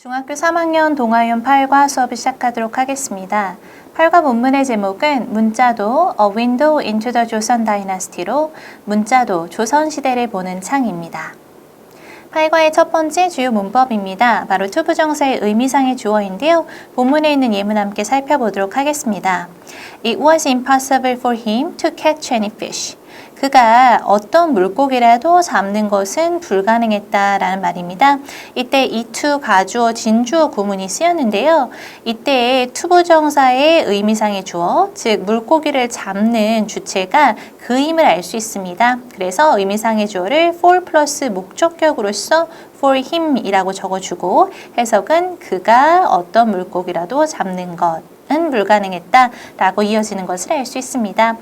중학교 3학년 동아윤 8과 수업을 시작하도록 하겠습니다. 8과 본문의 제목은 문자도 A Window into the Joseon Dynasty로 문자도 조선시대를 보는 창입니다. 8과의 첫 번째 주요 문법입니다. 바로 투부정사의 의미상의 주어인데요. 본문에 있는 예문 함께 살펴보도록 하겠습니다. It was impossible for him to catch any fish. 그가 어떤 물고기라도 잡는 것은 불가능했다라는 말입니다. 이때 이투, 가주어, 진주어 구문이 쓰였는데요. 이때 투부정사의 의미상의 주어, 즉 물고기를 잡는 주체가 그임을 알 수 있습니다. 그래서 의미상의 주어를 for 플러스 목적격으로서 for him 이라고 적어주고 해석은 그가 어떤 물고기라도 잡는 것 은 불가능했다라고 이어지는 것을 알 수 있습니다.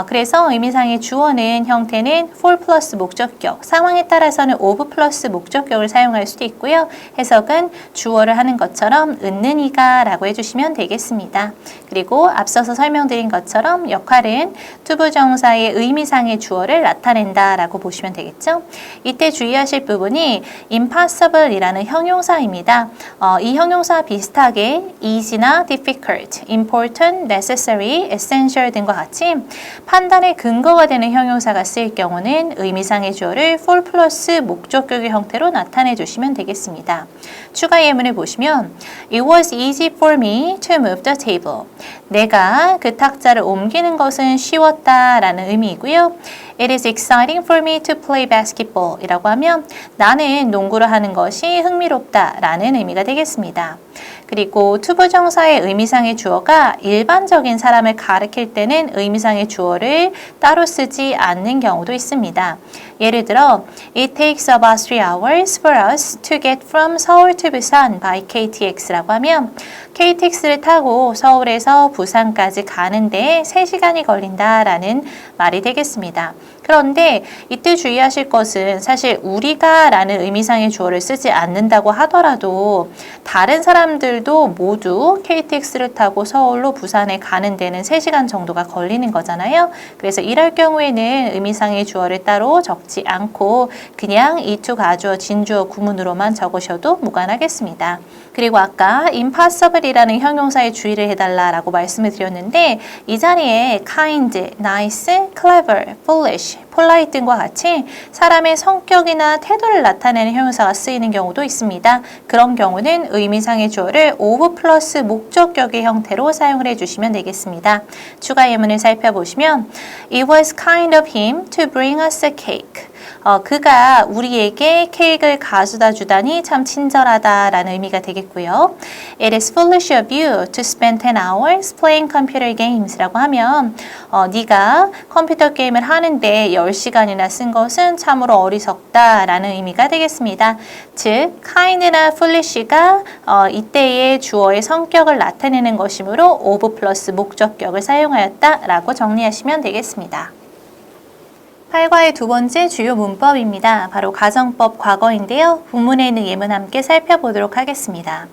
그래서 의미상의 주어는 형태는 for 플러스 목적격, 상황에 따라서는 of 플러스 목적격을 사용할 수도 있고요. 해석은 주어를 하는 것처럼 은는이가 라고 해주시면 되겠습니다. 그리고 앞서서 설명드린 것처럼 역할은 투부정사의 의미상의 주어를 나타낸다 라고 보시면 되겠죠. 이때 주의하실 부분이 impossible 이라는 형용사입니다. 이 형용사 비슷하게 easy나 difficult important, necessary, essential 등과 같이 판단의 근거가 되는 형용사가 쓰일 경우는 의미상의 주어를 for 플러스 목적격의 형태로 나타내 주시면 되겠습니다. 추가 예문을 보시면 It was easy for me to move the table. 내가 그 탁자를 옮기는 것은 쉬웠다라는 의미이고요. It is exciting for me to play basketball 이라고 하면 나는 농구를 하는 것이 흥미롭다라는 의미가 되겠습니다. 그리고 투부정사의 의미상의 주어가 일반적인 사람을 가리킬 때는 의미상의 주어를 따로 쓰지 않는 경우도 있습니다. 예를 들어 It takes about 3 hours for us to get from Seoul to Busan by KTX라고 하면 KTX를 타고 서울에서 부산까지 가는데 3시간이 걸린다라는 말이 되겠습니다. 그런데 이때 주의하실 것은 사실 우리가 라는 의미상의 주어를 쓰지 않는다고 하더라도 다른 사람들도 모두 KTX를 타고 서울로 부산에 가는 데는 3시간 정도가 걸리는 거잖아요. 그래서 이럴 경우에는 의미상의 주어를 따로 적지 않고 그냥 이투, 가주어, 진주어 구문으로만 적으셔도 무관하겠습니다. 그리고 아까 impossible이라는 형용사에 주의를 해달라고 말씀을 드렸는데 이 자리에 kind, nice, clever, foolish, polite 등과 같이 사람의 성격이나 태도를 나타내는 형용사가 쓰이는 경우도 있습니다. 그런 경우는 의미상의 주어를 of 플러스 목적격의 형태로 사용을 해주시면 되겠습니다. 추가 예문을 살펴보시면 It was kind of him to bring us a cake. 그가 우리에게 케이크를 가져다 주다니 참 친절하다라는 의미가 되겠고요. It is foolish of you to spend 10 hours playing computer games 라고 하면 네가 컴퓨터 게임을 하는데 10시간이나 쓴 것은 참으로 어리석다라는 의미가 되겠습니다. 즉, kind나 foolish가 이때의 주어의 성격을 나타내는 것이므로 of 플러스 목적격을 사용하였다라고 정리하시면 되겠습니다. 8과의 두 번째 주요 문법입니다. 바로 가정법 과거인데요. 본문에 있는 예문 함께 살펴보도록 하겠습니다.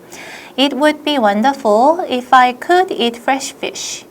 It would be wonderful if I could eat fresh fish.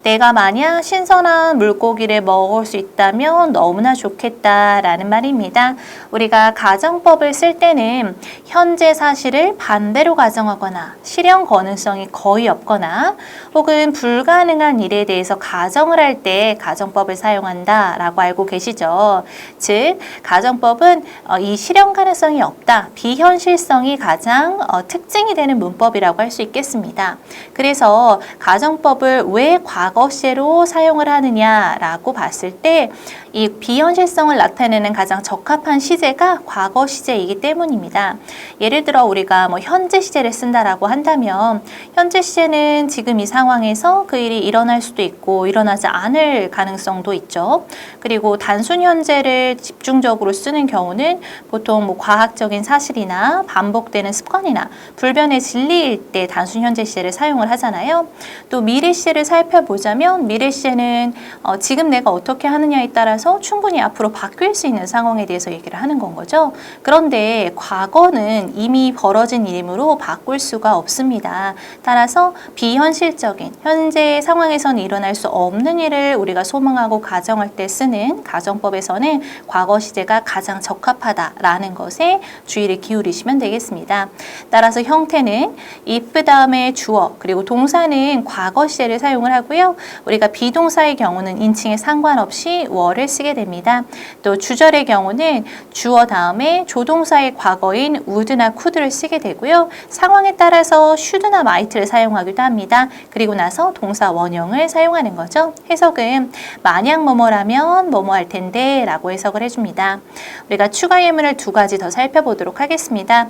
내가 만약 신선한 물고기를 먹을 수 있다면 너무나 좋겠다라는 말입니다. 우리가 가정법을 쓸 때는 현재 사실을 반대로 가정하거나 실현 가능성이 거의 없거나 혹은 불가능한 일에 대해서 가정을 할 때 가정법을 사용한다라고 알고 계시죠. 즉, 가정법은 이 실현 가능성이 없다, 비현실성이 가장 특징이 되는 문법이라고 할 수 있겠습니다. 그래서 가정법을 왜 과거 시제로 사용을 하느냐라고 봤을 때 이 비현실성을 나타내는 가장 적합한 시제가 과거 시제이기 때문입니다. 예를 들어 우리가 현재 시제를 쓴다라고 한다면 현재 시제는 지금 이 상황에서 그 일이 일어날 수도 있고 일어나지 않을 가능성도 있죠. 그리고 단순 현재를 집중적으로 쓰는 경우는 보통 과학적인 사실이나 반복되는 습관이나 불변의 진리일 때 단순 현재 시제를 사용을 하잖아요. 또 미래 시제를 살펴보자면 미래 시제는 지금 내가 어떻게 하느냐에 따라서 따라서 충분히 앞으로 바뀔 수 있는 상황에 대해서 얘기를 하는 건 거죠. 그런데 과거는 이미 벌어진 일이므로 바꿀 수가 없습니다. 따라서 비현실적인 현재 상황에서는 일어날 수 없는 일을 우리가 소망하고 가정할 때 쓰는 가정법에서는 과거 시제가 가장 적합하다라는 것에 주의를 기울이시면 되겠습니다. 따라서 형태는 if 다음에 주어 그리고 동사는 과거 시제를 사용을 하고요. 우리가 비동사의 경우는 인칭에 상관없이 were를 쓰게 됩니다. 또 주절의 경우는 주어 다음에 조동사의 과거인 would나 could를 쓰게 되고요. 상황에 따라서 should나 might를 사용하기도 합니다. 그리고 나서 동사 원형을 사용하는 거죠. 해석은 만약 뭐뭐라면 뭐뭐 할 텐데 라고 해석을 해줍니다. 우리가 추가 예문을 두 가지 더 살펴보도록 하겠습니다.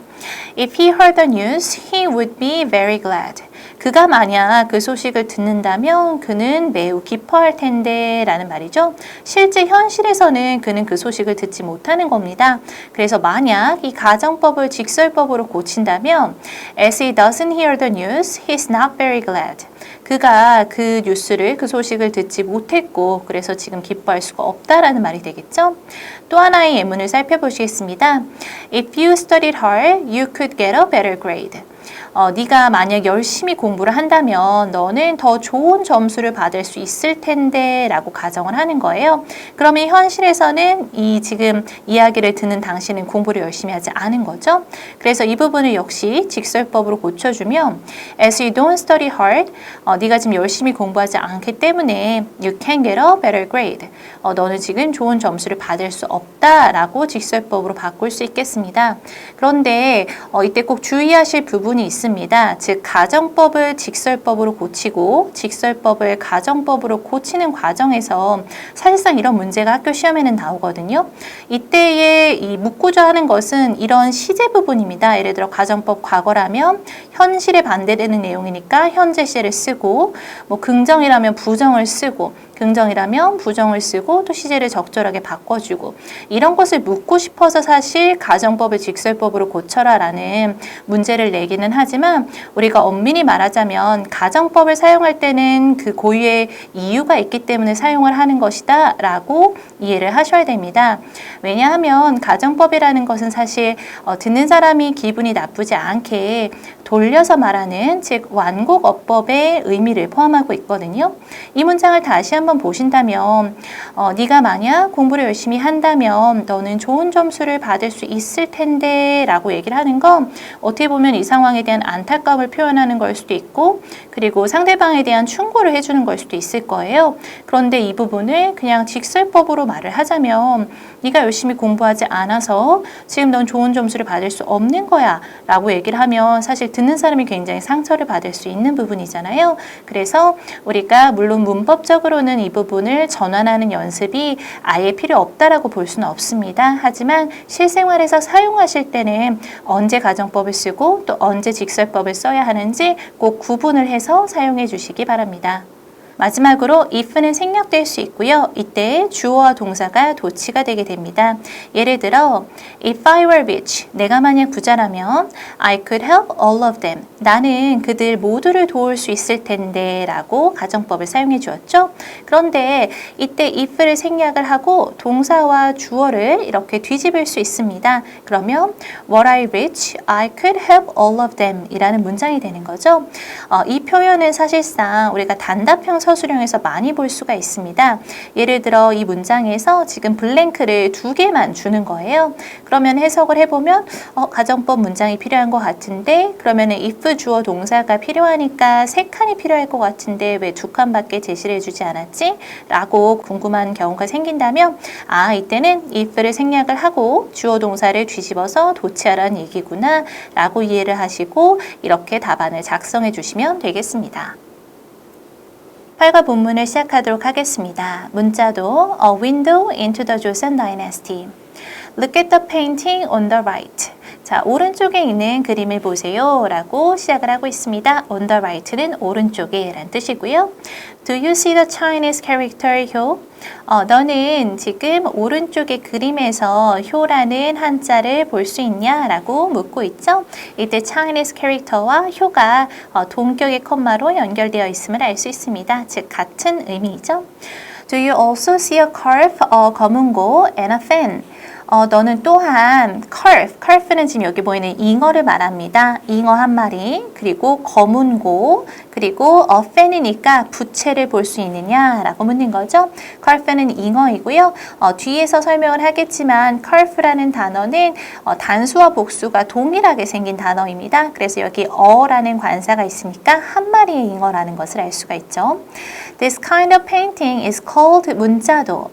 If he heard the news, he would be very glad. 그가 만약 그 소식을 듣는다면 그는 매우 기뻐할 텐데 라는 말이죠. 실제 현실에서는 그는 그 소식을 듣지 못하는 겁니다. 그래서 만약 이 가정법을 직설법으로 고친다면 As he doesn't hear the news, he's not very glad. 그가 그 뉴스를 그 소식을 듣지 못했고 그래서 지금 기뻐할 수가 없다라는 말이 되겠죠. 또 하나의 예문을 살펴보시겠습니다. If you studied hard, you could get a better grade. 네가 만약 열심히 공부를 한다면 너는 더 좋은 점수를 받을 수 있을 텐데 라고 가정을 하는 거예요. 그러면 현실에서는 이 지금 이야기를 듣는 당신은 공부를 열심히 하지 않은 거죠. 그래서 이 부분을 역시 직설법으로 고쳐주면 As you don't study hard, 네가 지금 열심히 공부하지 않기 때문에 You can get a better grade. 너는 지금 좋은 점수를 받을 수 없다라고 직설법으로 바꿀 수 있겠습니다. 그런데 이때 꼭 주의하실 부분이 있습니다. 즉 가정법을 직설법으로 고치고 직설법을 가정법으로 고치는 과정에서 사실상 이런 문제가 학교 시험에는 나오거든요. 이때에 이 묻고자 하는 것은 이런 시제 부분입니다. 예를 들어 가정법 과거라면 현실에 반대되는 내용이니까 현재 시제를 쓰고 뭐 긍정이라면 부정을 쓰고 긍정이라면 부정을 쓰고 또 시제를 적절하게 바꿔주고 이런 것을 묻고 싶어서 사실 가정법을 직설법으로 고쳐라라는 문제를 내기는 하지만 우리가 엄밀히 말하자면 가정법을 사용할 때는 그 고유의 이유가 있기 때문에 사용을 하는 것이다 라고 이해를 하셔야 됩니다. 왜냐하면 가정법이라는 것은 사실 듣는 사람이 기분이 나쁘지 않게 돌려서 말하는 즉 완곡 어법의 의미를 포함하고 있거든요. 이 문장을 다시 한번 보신다면 네가 만약 공부를 열심히 한다면 너는 좋은 점수를 받을 수 있을 텐데 라고 얘기를 하는 건 어떻게 보면 이 상황에 대한 안타까움을 표현하는 걸 수도 있고 그리고 상대방에 대한 충고를 해주는 걸 수도 있을 거예요. 그런데 이 부분을 그냥 직설법으로 말을 하자면 네가 열심히 공부하지 않아서 지금 넌 좋은 점수를 받을 수 없는 거야 라고 얘기를 하면 사실 듣는 사람이 굉장히 상처를 받을 수 있는 부분이잖아요. 그래서 우리가 물론 문법적으로는 이 부분을 전환하는 연습이 아예 필요 없다라고 볼 수는 없습니다. 하지만 실생활에서 사용하실 때는 언제 가정법을 쓰고 또 언제 직설법을 써야 하는지 꼭 구분을 해서 사용해 주시기 바랍니다. 마지막으로 if는 생략될 수 있고요. 이때 주어와 동사가 도치가 되게 됩니다. 예를 들어 If I were rich, 내가 만약 부자라면 I could help all of them. 나는 그들 모두를 도울 수 있을 텐데 라고 가정법을 사용해 주었죠. 그런데 이때 if를 생략을 하고 동사와 주어를 이렇게 뒤집을 수 있습니다. 그러면 Were I rich, I could help all of them 이라는 문장이 되는 거죠. 이 표현은 사실상 우리가 단답형 서술형에서 많이 볼 수가 있습니다. 예를 들어 이 문장에서 지금 블랭크를 2개만 주는 거예요. 그러면 해석을 해보면 가정법 문장이 필요한 것 같은데 그러면 if 주어 동사가 필요하니까 3칸이 필요할 것 같은데 왜 2칸밖에 제시를 해주지 않았지? 라고 궁금한 경우가 생긴다면 이때는 if를 생략을 하고 주어 동사를 뒤집어서 도치하라는 얘기구나 라고 이해를 하시고 이렇게 답안을 작성해 주시면 되겠습니다. 8과 본문을 시작하도록 하겠습니다. 문자도 A window into the Joseon dynasty. Look at the painting on the right. 자, 오른쪽에 있는 그림을 보세요 라고 시작을 하고 있습니다. On the right는 오른쪽에 라는 뜻이고요. Do you see the Chinese character 효? 너는 지금 오른쪽의 그림에서 효라는 한자를 볼 수 있냐? 라고 묻고 있죠. 이때 Chinese character와 효가 동격의 컴마로 연결되어 있음을 알 수 있습니다. 즉 같은 의미이죠. Do you also see a curve, 검은고, and a fin? 너는 또한 curve는 지금 여기 보이는 잉어를 말합니다. 잉어 한 마리, 그리고 검은고, 그리고 fan이니까 부채를 볼 수 있느냐라고 묻는 거죠. curve는 잉어이고요. 뒤에서 설명을 하겠지만 curve라는 단어는 단수와 복수가 동일하게 생긴 단어입니다. 그래서 여기 어라는 관사가 있으니까 한 마리의 잉어라는 것을 알 수가 있죠. This kind of painting is called 문자도.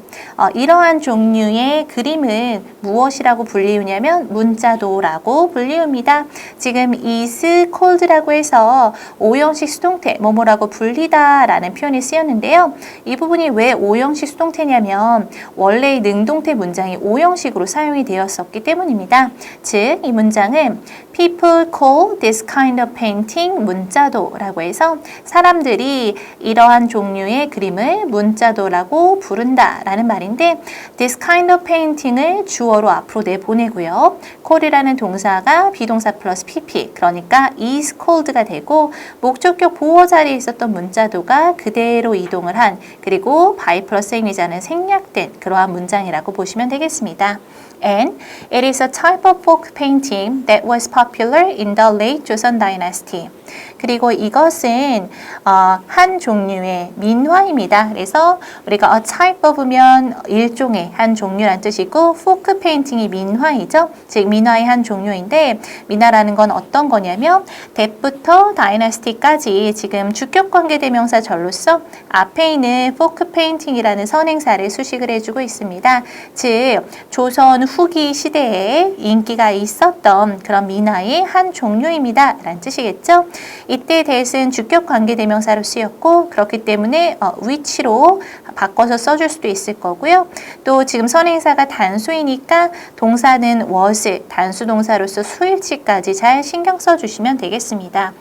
이러한 종류의 그림은 무엇이라고 불리우냐면 문자도라고 불리웁니다. 지금 is called라고 해서 5형식 수동태 뭐뭐라고 불리다 라는 표현이 쓰였는데요. 이 부분이 왜 5형식 수동태냐면 원래의 능동태 문장이 5형식으로 사용이 되었었기 때문입니다. 즉, 이 문장은 People call this kind of painting 문자도라고 해서 사람들이 이러한 종류의 그림을 문자도라고 부른다 라는 말인데 this kind of painting을 주어로 앞으로 내보내고요. call이라는 동사가 비동사 플러스 pp 그러니까 is called가 되고 목적격 보어 자리에 있었던 문자도가 그대로 이동을 한 그리고 by 플러스 행위자는 생략된 그러한 문장이라고 보시면 되겠습니다. And it is a type of folk painting that was popular in the late Joseon dynasty. 그리고 이것은 한 종류의 민화입니다. 그래서 우리가 a type of면 일종의 한 종류란 뜻이고 folk painting이 민화이죠. 즉 민화의 한 종류인데 민화라는 건 어떤 거냐면 that부터 dynasty까지 지금 주격관계대명사 절로서 앞에 있는 folk painting이라는 선행사를 수식을 해주고 있습니다. 즉 조선 후기 시대에 인기가 있었던 그런 민화의 한 종류입니다. 라는 뜻이겠죠. 이때 that은 주격관계대명사로 쓰였고 그렇기 때문에 which로 바꿔서 써줄 수도 있을 거고요. 또 지금 선행사가 단수이니까 동사는 was, 단수동사로서 수일치까지 잘 신경 써주시면 되겠습니다.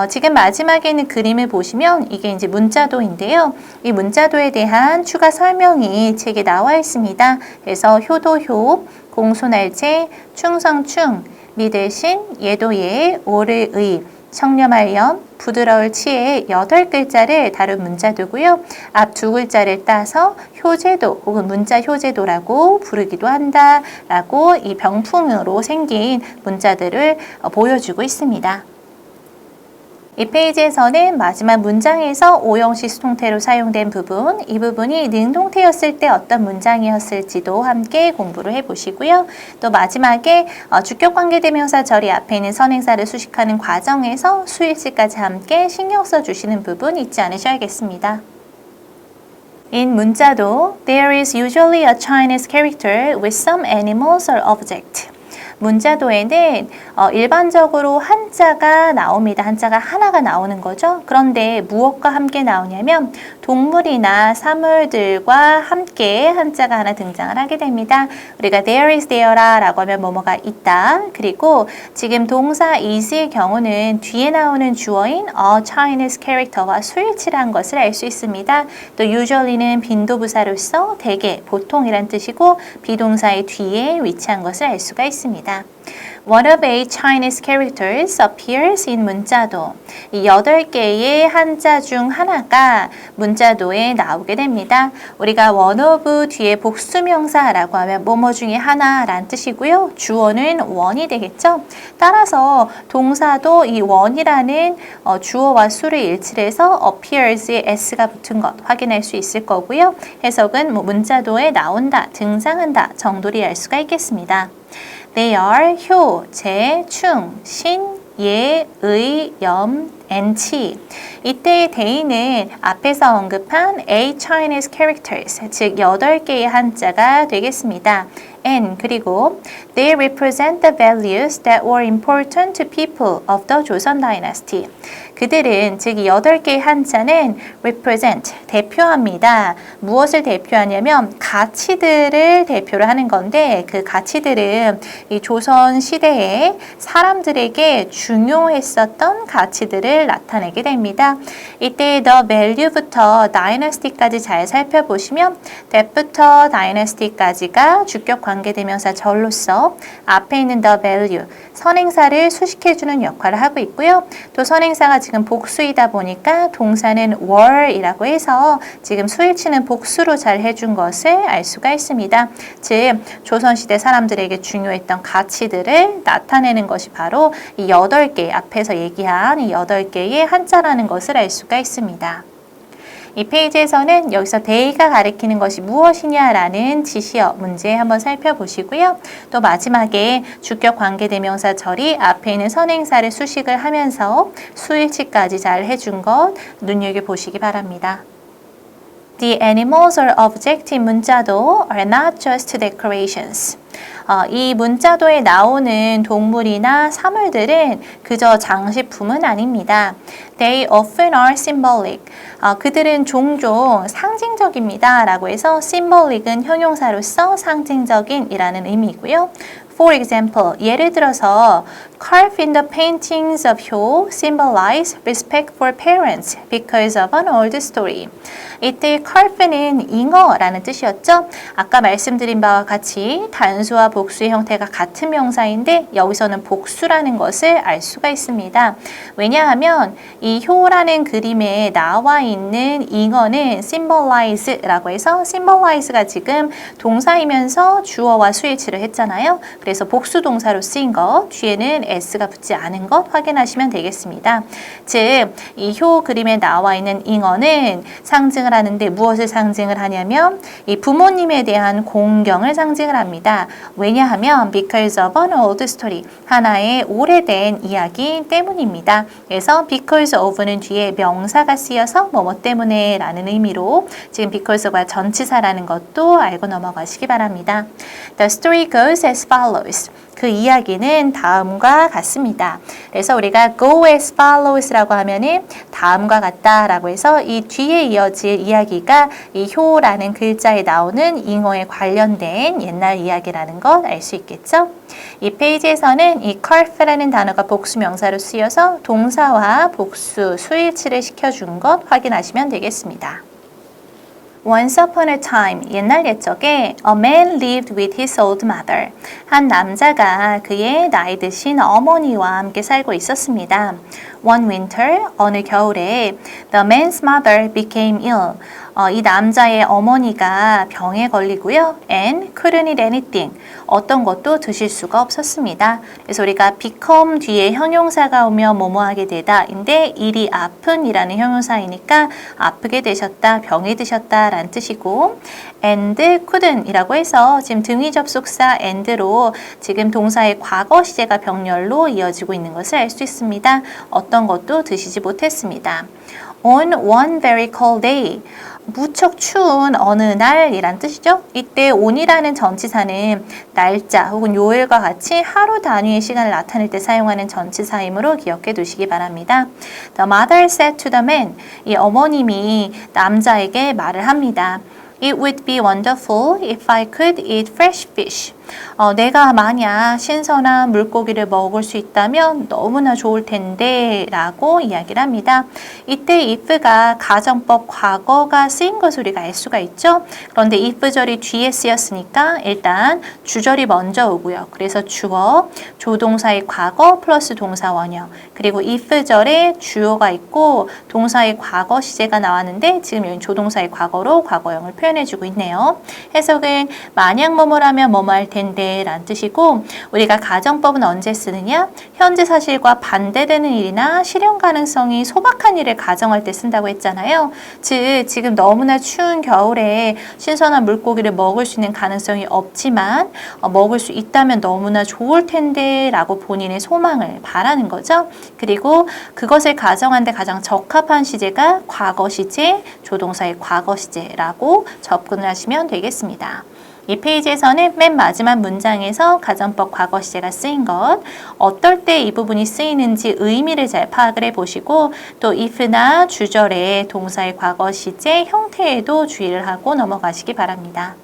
지금 마지막에 있는 그림을 보시면 이게 이제 문자도인데요. 이 문자도에 대한 추가 설명이 책에 나와 있습니다. 그래서 효도효, 공손할제, 충성충, 믿으신, 예도예, 오르의, 청렴하렴, 부드러울 치의 8글자를 다룬 문자도고요. 앞 2글자를 따서 효제도 혹은 문자 효제도라고 부르기도 한다라고 이 병풍으로 생긴 문자들을 보여주고 있습니다. 이 페이지에서는 마지막 문장에서 5형식 수동태로 사용된 부분, 이 부분이 능동태였을 때 어떤 문장이었을지도 함께 공부를 해보시고요. 또 마지막에 주격관계대명사 절이 앞에 있는 선행사를 수식하는 과정에서 수일치까지 함께 신경 써주시는 부분 잊지 않으셔야겠습니다. In 문자도, there is usually a Chinese character with some animals or object. 문자도에는 일반적으로 한자가 나옵니다. 한자가 하나가 나오는 거죠. 그런데 무엇과 함께 나오냐면 동물이나 사물들과 함께 한자가 하나 등장을 하게 됩니다. 우리가 there is there라고 하면 뭐뭐가 있다. 그리고 지금 동사 is의 경우는 뒤에 나오는 주어인 a Chinese character와 수일치라는 것을 알 수 있습니다. 또 usually는 빈도부사로서 대개, 보통이란 뜻이고 비동사의 뒤에 위치한 것을 알 수가 있습니다. One of 8 Chinese characters appears in 문자도. 이 8개의 한자 중 하나가 문자도에 나오게 됩니다. 우리가 one of 뒤에 복수명사라고 하면 뭐뭐 중에 하나라는 뜻이고요. 주어는 one이 되겠죠. 따라서 동사도 이 one이라는 주어와 수를 일치를 해서 appears에 s가 붙은 것 확인할 수 있을 거고요. 해석은 문자도에 나온다, 등장한다 정도로 알 수가 있겠습니다. They are 효, 제, 충, 신, 예, 의, 염, and 이때의 they는 앞에서 언급한 8 Chinese characters, 즉 8개의 한자가 되겠습니다. And 그리고 they represent the values that were important to people of the Joseon dynasty. 그들은 즉 이 8개의 한자는 represent, 대표합니다. 무엇을 대표하냐면 가치들을 대표를 하는 건데 그 가치들은 이 조선 시대에 사람들에게 중요했었던 가치들을 나타내게 됩니다. 이때 the value부터 dynasty까지 잘 살펴보시면 that부터 dynasty까지가 주격 관계대명사 절로서 앞에 있는 the value, 선행사를 수식해주는 역할을 하고 있고요. 또 선행사가 지금 복수이다 보니까 동사는 were이라고 해서 지금 수일치는 복수로 잘 해준 것을 알 수가 있습니다. 즉 조선시대 사람들에게 중요했던 가치들을 나타내는 것이 바로 이 8개 앞에서 얘기한 이 8개의 한자라는 것을 알 수가 있습니다. 이 페이지에서는 여기서 day가 가리키는 것이 무엇이냐라는 지시어 문제 한번 살펴보시고요. 또 마지막에 주격 관계대명사 절이 앞에 있는 선행사를 수식을 하면서 수일치까지 잘 해준 것 눈여겨보시기 바랍니다. The animals or objects in 문자도 are not just decorations. 이 문자도에 나오는 동물이나 사물들은 그저 장식품은 아닙니다. They often are symbolic. 그들은 종종 상징적입니다. 라고 해서 symbolic은 형용사로서 상징적인이라는 의미고요. For example, 예를 들어서 carved in the paintings of Hyo symbolize respect for parents because of an old story. 이때 carve는 잉어라는 뜻이었죠. 아까 말씀드린 바와 같이 단수와 복수의 형태가 같은 명사인데 여기서는 복수라는 것을 알 수가 있습니다. 왜냐하면 이 효라는 그림에 나와 있는 잉어는 symbolize라고 해서 symbolize가 지금 동사이면서 주어와 수일치를 했잖아요. 그래서 복수 동사로 쓰인 것, 뒤에는 s가 붙지 않은 것 확인하시면 되겠습니다. 즉, 이 효 그림에 나와 있는 잉어는 상징을 하는데 무엇을 상징을 하냐면 이 부모님에 대한 공경을 상징을 합니다. 왜냐하면 because of an old story, 하나의 오래된 이야기 때문입니다. 그래서 because of는 뒤에 명사가 쓰여서 뭐뭐 때문에 라는 의미로 지금 because가 전치사라는 것도 알고 넘어가시기 바랍니다. The story goes as follows. 그 이야기는 다음과 같습니다. 그래서 우리가 go as follows라고 하면은 다음과 같다라고 해서 이 뒤에 이어질 이야기가 이 효라는 글자에 나오는 잉어에 관련된 옛날 이야기라는 것 알 수 있겠죠? 이 페이지에서는 이 carve라는 단어가 복수 명사로 쓰여서 동사와 복수, 수일치를 시켜준 것 확인하시면 되겠습니다. Once upon a time, 옛날 옛적에 a man lived with his old mother. 한 남자가 그의 나이 드신 어머니와 함께 살고 있었습니다. One winter, 어느 겨울에 the man's mother became ill. 이 남자의 어머니가 병에 걸리고요. And couldn't eat anything. 어떤 것도 드실 수가 없었습니다. 그래서 우리가 become 뒤에 형용사가 오면 뭐뭐하게 되다인데 일이 아픈이라는 형용사이니까 아프게 되셨다, 병이 드셨다 라는 뜻이고 and couldn't 이라고 해서 지금 등위 접속사 and로 지금 동사의 과거 시제가 병렬로 이어지고 있는 것을 알 수 있습니다. 어떤 것도 드시지 못했습니다. On one very cold day. 무척 추운 어느 날이란 뜻이죠. 이때 on이라는 전치사는 날짜 혹은 요일과 같이 하루 단위의 시간을 나타낼 때 사용하는 전치사이므로 기억해 두시기 바랍니다. The mother said to the man. 이 어머님이 남자에게 말을 합니다. It would be wonderful if I could eat fresh fish. 내가 만약 신선한 물고기를 먹을 수 있다면 너무나 좋을 텐데 라고 이야기를 합니다. 이때 if가 가정법 과거가 쓰인 것을 우리가 알 수가 있죠. 그런데 if절이 뒤에 쓰였으니까 일단 주절이 먼저 오고요. 그래서 주어, 조동사의 과거 플러스 동사 원형 그리고 if절에 주어가 있고 동사의 과거 시제가 나왔는데 지금 여기 조동사의 과거로 과거형을 표현해주고 있네요. 해석은 만약 뭐뭐라면 뭐뭐 할 텐데 라는 뜻이고 우리가 가정법은 언제 쓰느냐? 현재 사실과 반대되는 일이나 실현 가능성이 소박한 일을 가정할 때 쓴다고 했잖아요. 즉 지금 너무나 추운 겨울에 신선한 물고기를 먹을 수 있는 가능성이 없지만 먹을 수 있다면 너무나 좋을 텐데 라고 본인의 소망을 바라는 거죠. 그리고 그것을 가정하는데 가장 적합한 시제가 과거 시제, 조동사의 과거 시제라고 접근을 하시면 되겠습니다. 이 페이지에서는 맨 마지막 문장에서 가정법 과거 시제가 쓰인 것, 어떨 때 이 부분이 쓰이는지 의미를 잘 파악을 해보시고 또 if나 주절의 동사의 과거 시제 형태에도 주의를 하고 넘어가시기 바랍니다.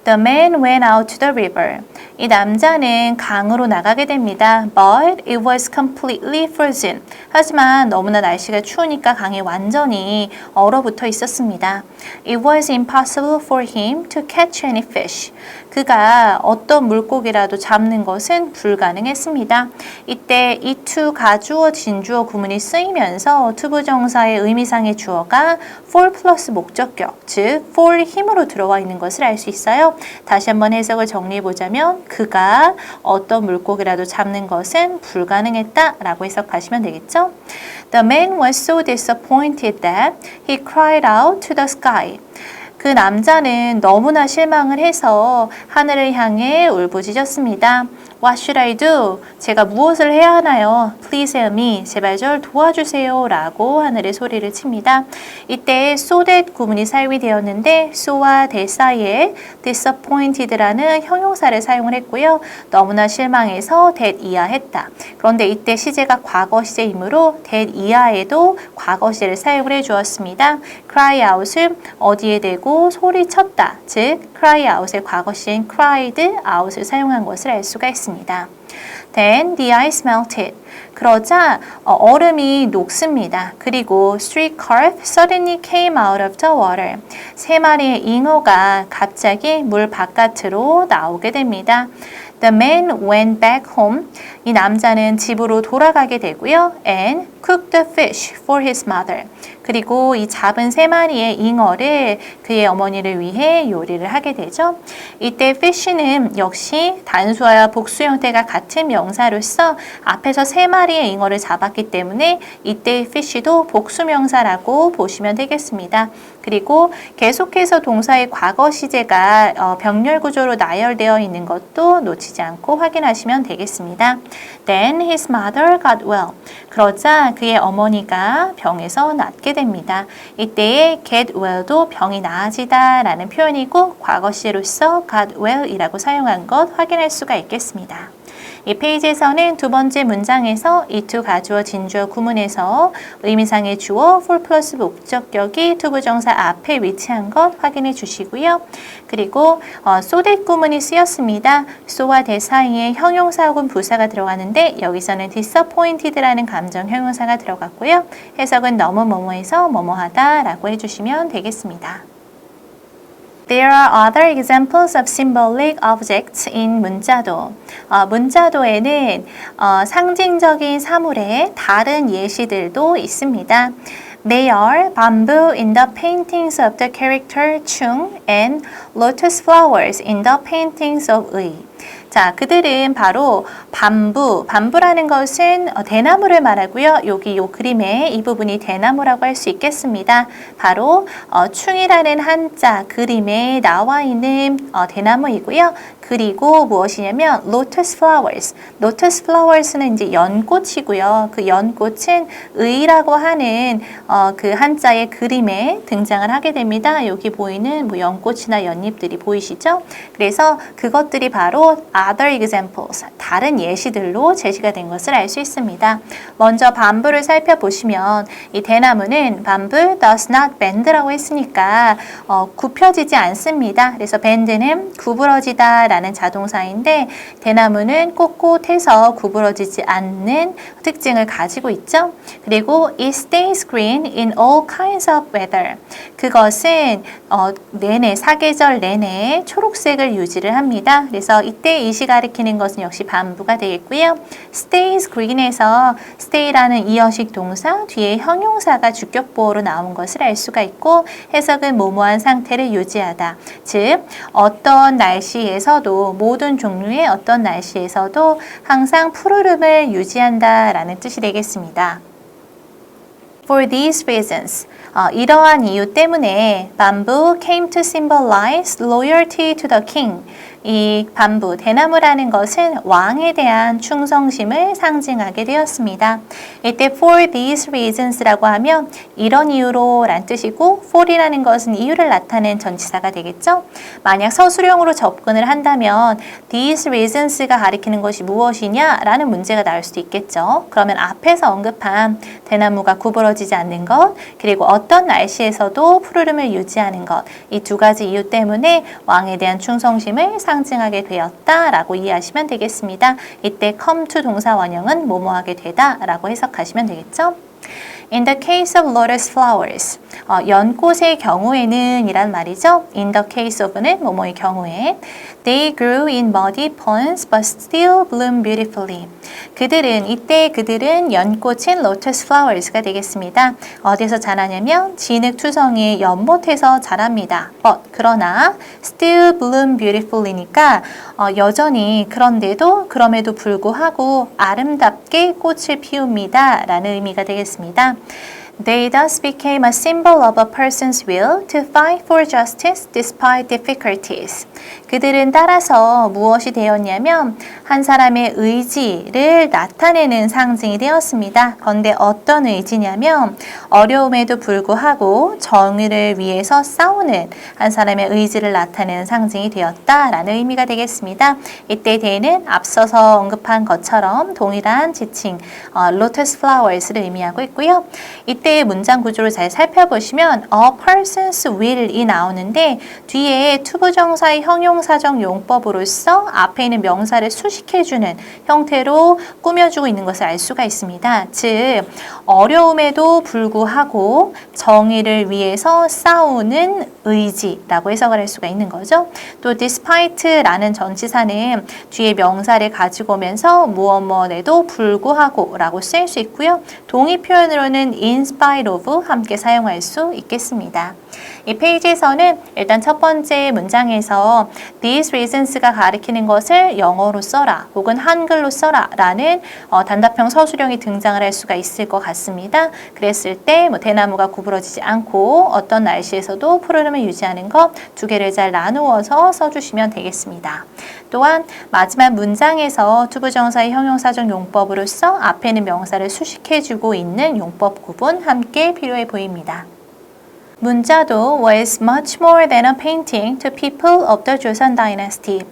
The man went out to the river. 이 남자는 강으로 나가게 됩니다. But it was completely frozen. 하지만 너무나 날씨가 추우니까 강이 완전히 얼어붙어 있었습니다. It was impossible for him to catch any fish. 그가 어떤 물고기라도 잡는 것은 불가능했습니다. 이때 이투 가주어 진주어 구문이 쓰이면서 투부정사의 의미상의 주어가 for 플러스 목적격, 즉 for 힘으로 들어와 있는 것을 알 수 있어요. 다시 한번 해석을 정리해 보자면 그가 어떤 물고기라도 잡는 것은 불가능했다 라고 해석하시면 되겠죠. The man was so disappointed that he cried out to the sky. 그 남자는 너무나 실망을 해서 하늘을 향해 울부짖었습니다. What should I do? 제가 무엇을 해야 하나요? Please help me. 제발 절 도와주세요. 라고 하늘에 소리를 칩니다. 이때 so that 구문이 사용이 되었는데 so와 that 사이에 disappointed라는 형용사를 사용을 했고요. 너무나 실망해서 that 이하했다. 그런데 이때 시제가 과거 시제이므로 that 이하에도 과거 시제를 사용을 해주었습니다. cry out을 어디에 대고 소리쳤다. 즉 cry out의 과거 시제인 cried out을 사용한 것을 알 수가 있습니다. Then the ice melted. 그러자 얼음이 녹습니다. 그리고 three carp suddenly came out of the water. 세 마리의 잉어가 갑자기 물 바깥으로 나오게 됩니다. The man went back home. 이 남자는 집으로 돌아가게 되고요. And cooked the fish for his mother. 그리고 이 잡은 세 마리의 잉어를 그의 어머니를 위해 요리를 하게 되죠. 이때 fish는 역시 단수와 복수 형태가 같은 명사로서 앞에서 세 마리의 잉어를 잡았기 때문에 이때 fish도 복수 명사라고 보시면 되겠습니다. 그리고 계속해서 동사의 과거 시제가 병렬 구조로 나열되어 있는 것도 놓치지 않고 확인하시면 되겠습니다. Then his mother got well. 그러자 그의 어머니가 병에서 낫게 됩니다. 이때의 get well도 병이 나아지다 라는 표현이고 과거 시제로서 got well 이라고 사용한 것 확인할 수가 있겠습니다. 이 페이지에서는 두 번째 문장에서 이투 가주어 진주어 구문에서 의미상의 주어 for 플러스 목적격이 투부정사 앞에 위치한 것 확인해 주시고요. 그리고 so that 구문이 쓰였습니다. so와 that 사이에 형용사 혹은 부사가 들어가는데 여기서는 disappointed라는 감정 형용사가 들어갔고요. 해석은 너무 뭐뭐해서 뭐뭐하다 라고 해주시면 되겠습니다. There are other examples of symbolic objects in 문자도. 문자도에는 상징적인 사물의 다른 예시들도 있습니다. They are bamboo in the paintings of the character Chung and lotus flowers in the paintings of 의. 자, 그들은 바로 밤부라는 것은 대나무를 말하고요. 여기 이 그림의 이 부분이 대나무라고 할 수 있겠습니다. 바로 충이라는 한자 그림에 나와 있는 대나무이고요. 그리고 무엇이냐면 lotus flowers. lotus flowers는 이제 연꽃이고요. 그 연꽃은 의라고 하는 그 한자의 그림에 등장을 하게 됩니다. 여기 보이는 뭐 연꽃이나 연잎들이 보이시죠? 그래서 그것들이 바로 other examples, 다른 예시들로 제시가 된 것을 알 수 있습니다. 먼저 밤부를 살펴보시면 이 대나무는 밤부 does not bend라고 했으니까 굽혀지지 않습니다. 그래서 bend는 구부러지다 라는 자동사인데 대나무는 꼿꼿해서 구부러지지 않는 특징을 가지고 있죠. 그리고 it stays green in all kinds of weather. 그것은 내내 사계절 내내 초록색을 유지를 합니다. 그래서 이때 이시 가리키는 것은 역시 밤부가 되겠고요. stays green에서 stay라는 이어식 동사 뒤에 형용사가 주격보어로 나온 것을 알 수가 있고 해석은 모모한 상태를 유지하다. 즉 어떤 날씨에서도 모든 종류의 어떤 날씨에서도 항상 푸르름을 유지한다 라는 뜻이 되겠습니다. For these reasons, 이러한 이유 때문에 bamboo came to symbolize loyalty to the king. 이 밤부, 대나무라는 것은 왕에 대한 충성심을 상징하게 되었습니다. 이때 for these reasons라고 하면 이런 이유로 란 뜻이고 for이라는 것은 이유를 나타낸 전치사가 되겠죠. 만약 서술형으로 접근을 한다면 these reasons가 가리키는 것이 무엇이냐 라는 문제가 나올 수도 있겠죠. 그러면 앞에서 언급한 대나무가 구부러지지 구부러지지 않는 것, 그리고 어떤 날씨에서도 푸르름을 유지하는 것, 이 두 가지 이유 때문에 왕에 대한 충성심을 상징하게 되었다라고 이해하시면 되겠습니다. 이때 come to 동사 원형은 뭐뭐하게 되다라고 해석하시면 되겠죠? In the case of lotus flowers, 연꽃의 경우에는 이란 말이죠. In the case of는 뭐뭐의 경우에 They grew in muddy ponds but still bloom beautifully. 이때 그들은 연꽃인 lotus flowers가 되겠습니다. 어디서 자라냐면 진흙투성이의 연못에서 자랍니다. 그러나 still bloom beautifully니까 여전히 그럼에도 불구하고 아름답게 꽃을 피웁니다. 라는 의미가 되겠습니다. They thus became a symbol of a person's will to fight for justice despite difficulties. 그들은 따라서 무엇이 되었냐면 한 사람의 의지를 나타내는 상징이 되었습니다. 그런데 어떤 의지냐면 어려움에도 불구하고 정의를 위해서 싸우는 한 사람의 의지를 나타내는 상징이 되었다라는 의미가 되겠습니다. 이때 they는 앞서서 언급한 것처럼 동일한 지칭 lotus flowers를 의미하고 있고요. 이때 문장 구조를 잘 살펴보시면 a person's will이 나오는데 뒤에 투부정사의 형용사적 용법으로서 앞에 있는 명사를 수식해주는 형태로 꾸며주고 있는 것을 알 수가 있습니다. 즉 어려움에도 불구하고 정의를 위해서 싸우는 의지라고 해석을 할 수가 있는 거죠. 또 despite라는 전치사는 뒤에 명사를 가지고 오면서 무엇에도 불구하고 라고 쓰일 수 있고요. 동의 표현으로는 in spite of 함께 사용할 수 있겠습니다. 이 페이지에서는 일단 첫 번째 문장에서 these reasons가 가리키는 것을 영어로 써라 혹은 한글로 써라 라는 단답형 서술형이 등장을 할 수가 있을 것 같습니다. 그랬을 때 대나무가 구부러지지 않고 어떤 날씨에서도 푸르름을 유지하는 것 두 개를 잘 나누어서 써주시면 되겠습니다. 또한 마지막 문장에서 투부정사의 형용사적 용법으로서 앞에는 명사를 수식해주고 있는 용법 구분 함께 필요해 보입니다. 문자도 was much more than a painting to people of the Joseon dynasty.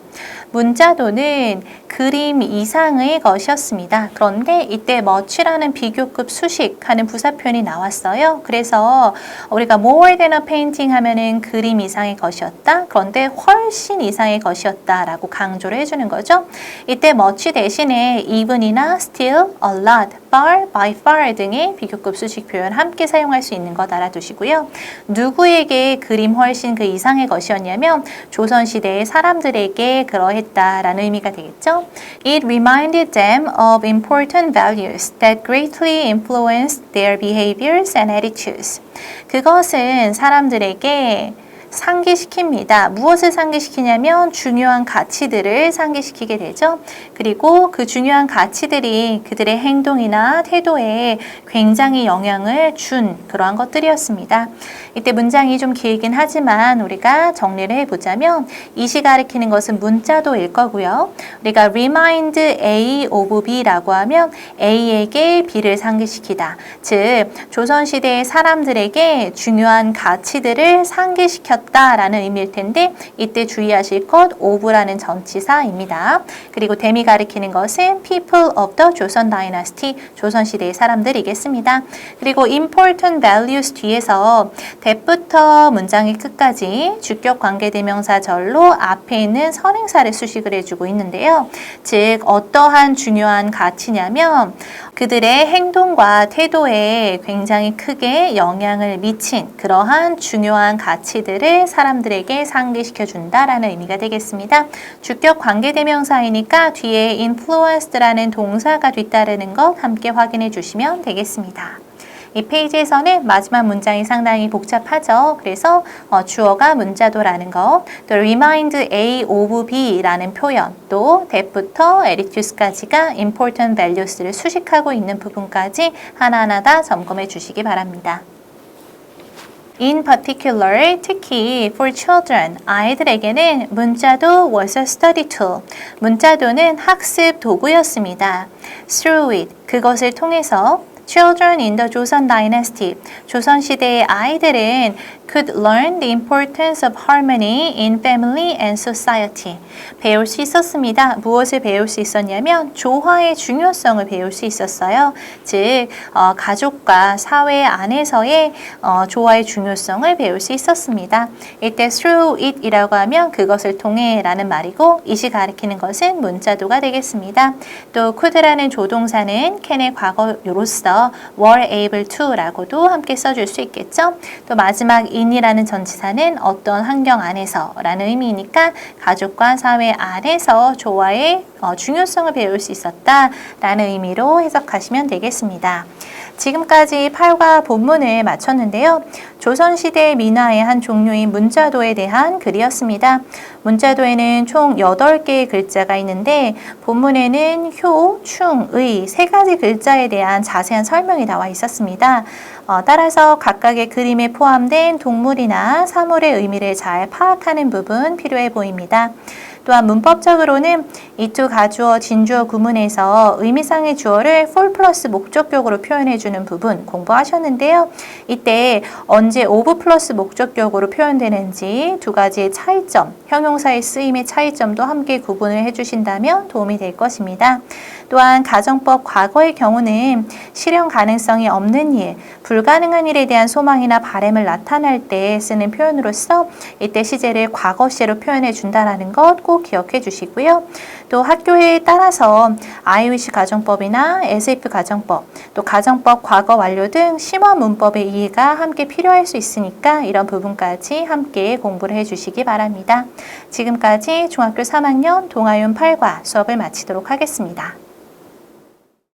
문자도는 그림 이상의 것이었습니다. 그런데 이때 much라는 비교급 수식하는 부사표현이 나왔어요. 그래서 우리가 more than a painting 하면은 그림 이상의 것이었다. 그런데 훨씬 이상의 것이었다 라고 강조를 해주는 거죠. 이때 much 대신에 even이나 still, a lot, far, by far 등의 비교급 수식 표현 함께 사용할 수 있는 것 알아두시고요. 누구에게 그림 훨씬 그 이상의 것이었냐면 조선시대의 사람들에게 그러했다라는 의미가 되겠죠. It reminded them of important values that greatly influenced their behaviors and attitudes. 그것은 사람들에게 상기시킵니다. 무엇을 상기시키냐면 중요한 가치들을 상기시키게 되죠. 그리고 그 중요한 가치들이 그들의 행동이나 태도에 굉장히 영향을 준 그러한 것들이었습니다. 이때 문장이 좀 길긴 하지만 우리가 정리를 해보자면 이시 가리키는 것은 문자도일 거고요. 우리가 remind A of B라고 하면 A에게 B를 상기시키다. 즉 조선시대의 사람들에게 중요한 가치들을 상기시켰다 라는 의미일 텐데 이때 주의하실 것 of라는 전치사입니다. 그리고 them이 가리키는 것은 people of the Joseon dynasty, 조선시대의 사람들이겠습니다. 그리고 important values 뒤에서 that부터 문장의 끝까지 주격 관계대명사절로 앞에 있는 선행사를 수식을 해주고 있는데요. 즉 어떠한 중요한 가치냐면 그들의 행동과 태도에 굉장히 크게 영향을 미친 그러한 중요한 가치들을 사람들에게 상기시켜 준다라는 의미가 되겠습니다. 주격 관계대명사이니까 뒤에 influenced라는 동사가 뒤따르는 것 함께 확인해 주시면 되겠습니다. 이 페이지에서는 마지막 문장이 상당히 복잡하죠. 그래서 주어가 문자도라는 것, 또 remind A of B라는 표현, 또 that부터 attitudes까지가 important values를 수식하고 있는 부분까지 하나하나 다 점검해 주시기 바랍니다. In particular, 특히 for children, 아이들에게는 문자도 was a study tool. 문자도는 학습 도구였습니다. Through it, 그것을 통해서 Children in the Joseon Dynasty. 조선시대의 아이들은 could learn the importance of harmony in family and society. 배울 수 있었습니다. 무엇을 배울 수 있었냐면 조화의 중요성을 배울 수 있었어요. 즉 가족과 사회 안에서의 조화의 중요성을 배울 수 있었습니다. 이때 through it이라고 하면 그것을 통해 라는 말이고 it이 가리키는 것은 문자도가 되겠습니다. 또 could라는 조동사는 can의 과거로서 were able to 라고도 함께 써줄 수 있겠죠. 또 마지막 in이라는 전치사는 어떤 환경 안에서 라는 의미니까 가족과 사회 안에서 조화의 중요성을 배울 수 있었다 라는 의미로 해석하시면 되겠습니다. 지금까지 팔과 본문을 마쳤는데요. 조선시대 민화의 한 종류인 문자도에 대한 글이었습니다. 문자도에는 총 8개의 글자가 있는데 본문에는 효, 충, 의 세 가지 글자에 대한 자세한 설명이 나와 있었습니다. 따라서 각각의 그림에 포함된 동물이나 사물의 의미를 잘 파악하는 부분 필요해 보입니다. 또한 문법적으로는 이 두 가주어, 진주어 구문에서 의미상의 주어를 for 플러스 목적격으로 표현해주는 부분 공부하셨는데요. 이때 언제 of 플러스 목적격으로 표현되는지 두 가지의 차이점, 형용사의 쓰임의 차이점도 함께 구분을 해주신다면 도움이 될 것입니다. 또한 가정법 과거의 경우는 실현 가능성이 없는 일, 불가능한 일에 대한 소망이나 바람을 나타낼 때 쓰는 표현으로서 이때 시제를 과거 시제로 표현해 준다는 것 꼭 기억해 주시고요. 또 학교에 따라서 IOC 가정법이나 SF 가정법, 또 가정법 과거 완료 등 심화 문법의 이해가 함께 필요할 수 있으니까 이런 부분까지 함께 공부를 해주시기 바랍니다. 지금까지 중학교 3학년 동아윤 8과 수업을 마치도록 하겠습니다.